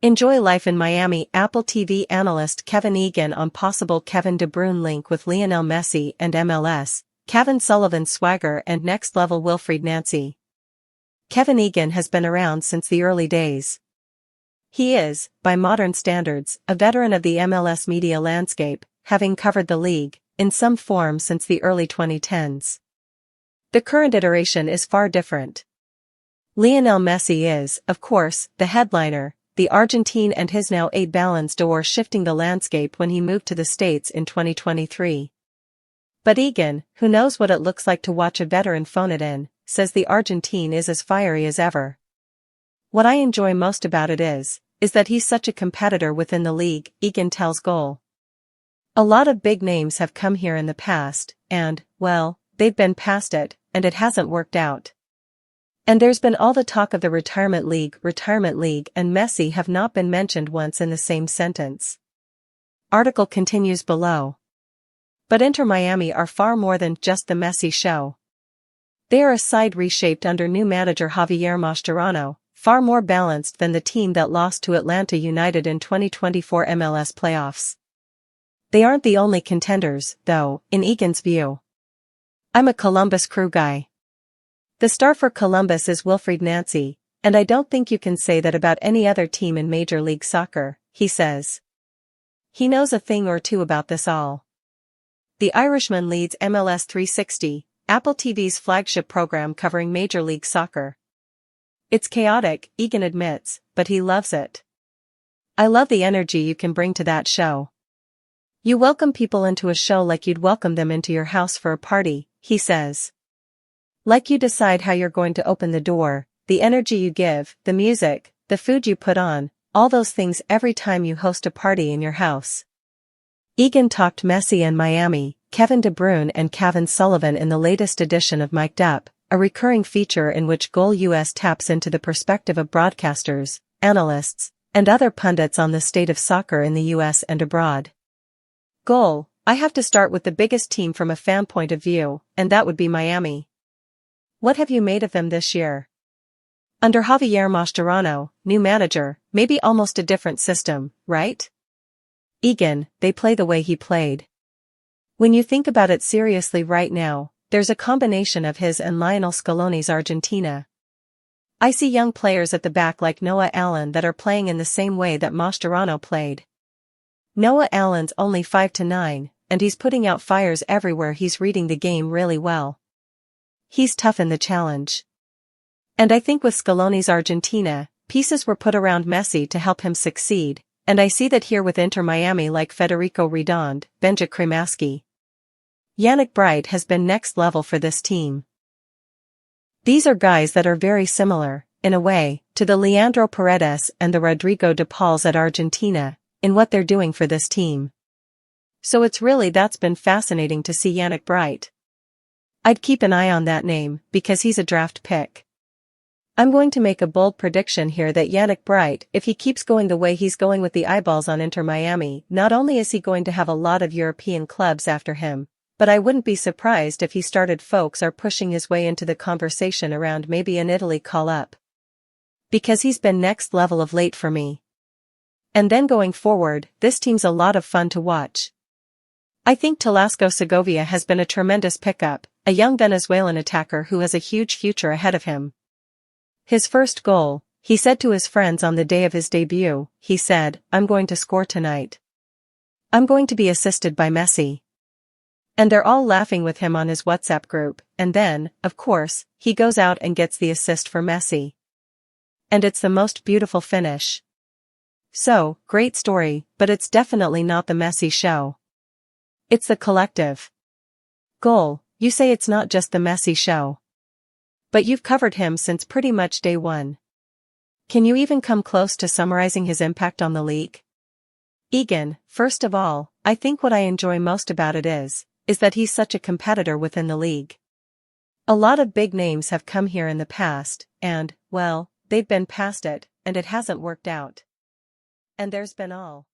Enjoy life in Miami. Apple TV analyst Kevin Egan on possible Kevin De Bruyne link with Lionel Messi and MLS, Kevin Sullivan's swagger and next-level Wilfried Nancy. Kevin Egan has been around since the early days. He is, by modern standards, a veteran of the MLS media landscape, having covered the league, in some form since the early 2010s. The current iteration is far different. Lionel Messi is, of course, the headliner, the Argentine and his now 8 Ballons d'Or shifting the landscape when he moved to the States in 2023. But Egan, who knows what it looks like to watch a veteran phone it in, says the Argentine is as fiery as ever. What I enjoy most about it is that he's such a competitor within the league, Egan tells Goal. A lot of big names have come here in the past, and, well, they've been past it, and it hasn't worked out. And there's been all the talk of the retirement league, and Messi have not been mentioned once in the same sentence. Article continues below. But Inter Miami are far more than just the Messi show. They are a side reshaped under new manager Javier Mascherano, far more balanced than the team that lost to Atlanta United in 2024 MLS playoffs. They aren't the only contenders, though, in Egan's view. I'm a Columbus Crew guy. The star for Columbus is Wilfried Nancy, and I don't think you can say that about any other team in Major League Soccer, he says. He knows a thing or two about this all. The Irishman leads MLS 360, Apple TV's flagship program covering Major League Soccer. It's chaotic, Egan admits, but he loves it. I love the energy you can bring to that show. You welcome people into a show like you'd welcome them into your house for a party, he says. Like you decide how you're going to open the door, the energy you give, the music, the food you put on, all those things every time you host a party in your house. Egan talked Messi and Miami, Kevin De Bruyne and Kevin Sullivan in the latest edition of Mic'd Up, a recurring feature in which Goal US taps into the perspective of broadcasters, analysts, and other pundits on the state of soccer in the US and abroad. Goal, I have to start with the biggest team from a fan point of view, and that would be Miami. What have you made of them this year? Under Javier Mascherano, new manager, maybe almost a different system, right? Egan, they play the way he played. When you think about it seriously right now, there's a combination of his and Lionel Scaloni's Argentina. I see young players at the back like Noah Allen that are playing in the same way that Mascherano played. Noah Allen's only 5'9", and he's putting out fires everywhere. He's reading the game really well. He's tough in the challenge. And I think with Scaloni's Argentina, pieces were put around Messi to help him succeed, and I see that here with Inter Miami like Federico Redondo, Benja Cremaschi. Yannick Bright has been next level for this team. These are guys that are very similar, in a way, to the Leandro Paredes and the Rodrigo de Pauls at Argentina, in what they're doing for this team. So that's been fascinating to see Yannick Bright. I'd keep an eye on that name, because he's a draft pick. I'm going to make a bold prediction here that Yannick Bright, if he keeps going the way he's going with the eyeballs on Inter Miami, not only is he going to have a lot of European clubs after him, but I wouldn't be surprised if he started folks are pushing his way into the conversation around maybe an Italy call-up. Because he's been next level of late for me. And then going forward, this team's a lot of fun to watch. I think Telasco Segovia has been a tremendous pickup, a young Venezuelan attacker who has a huge future ahead of him. His first goal, he said to his friends on the day of his debut, he said, "I'm going to score tonight. I'm going to be assisted by Messi." And they're all laughing with him on his WhatsApp group, and then, of course, he goes out and gets the assist for Messi. And it's the most beautiful finish. So, great story, but it's definitely not the Messi show. It's the collective. Goal, you say it's not just the Messi show. But you've covered him since pretty much day one. Can you even come close to summarizing his impact on the league? Egan, first of all, I think what I enjoy most about it is that he's such a competitor within the league. A lot of big names have come here in the past, and, well, they've been past it, and it hasn't worked out. And there's been all